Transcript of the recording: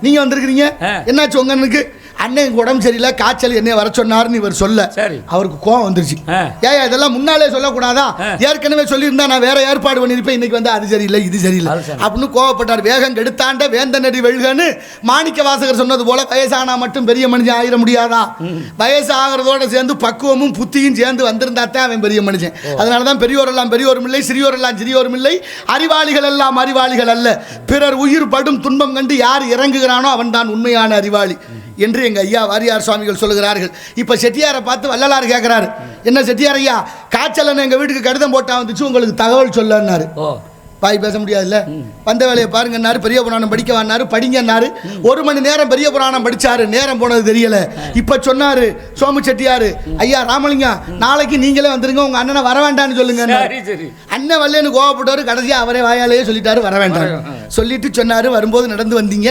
நீங்க வந்திருக்கிறீங்க, என்னாச்சு உங்க அண்ணனுக்கு? அண்ணன் உடம்பு சரியில்லை, காய்ச்சல், என்ன வர சொன்னாருன்னு இவர் சொல்ல அவருக்கு கோவம் வந்துருச்சு. ஏன் இதெல்லாம் முன்னாலே சொல்லக்கூடாதா? ஏற்கனவே சொல்லியிருந்தா நான் வேற ஏற்பாடு பண்ணிருப்பேன், இன்னைக்கு வந்து அது சரியில்லை இது சரியில்லை அப்படின்னு கோவப்பட்டார். வேகம் கெடுத்தாண்ட வேந்தனடி வெல்கன்னு மாணிக்க வாசகர் சொன்னது போல வயசானா மட்டும் பெரிய மனுஷன் ஆகிட முடியாதா? வயசு ஆகிறதோட சேர்ந்து பக்குவமும் புத்தியும் சேர்ந்து வந்திருந்தா தான் அவன் பெரிய மனுஷன். அதனாலதான் பெரியோர் எல்லாம் பெரியோரும் இல்லை, சிறியோர் எல்லாம் சிறியோரும் இல்லை, அறிவாளிகள் எல்லாம் அறிவாளிகள் அல்ல. பிறர் உயிர் படும் துன்பம் கண்டு யார் இறங்குகிறானோ அவன் தான் உண்மையான அறிவாளி என்று எங்க ஐயா வாரியார் சுவாமிகள் சொல்லுகிறார்கள். இப்ப செட்டியாரை பார்த்து வள்ளலார் கேட்கிறாரு, என்ன செட்டியார் ஐயா, காய்ச்சல் எங்க வீட்டுக்கு கடிதம் போட்டா வந்துச்சு, உங்களுக்கு தகவல் சொல்லன்னாரு. பாய் பேச முடியாதுல்ல, வந்த வேலையை பாருங்கன்னாரு. பெரிய புராணம் படிக்க வந்தாரு, படிங்கன்னாரு. 1 மணி நேரம் பெரிய புராணம் படிச்சாரு, நேரம் போனது தெரியல. இப்ப சொன்னாரு சோமு செட்டியாரு, ஐயா ராமலிங்கம், நாளைக்கு நீங்களே வந்துருங்க, உங்க அண்ணனை வர வேண்டாம்னு சொல்லுங்க. அண்ணன் வரலன்னு கோவப்பட்டவர், கடைசியா அவரே வாயாலேயே சொல்லிட்டாரு வர வேண்டாம். சொல்லிட்டு சொன்னாரு, வரும்போது நடந்து வந்தீங்க,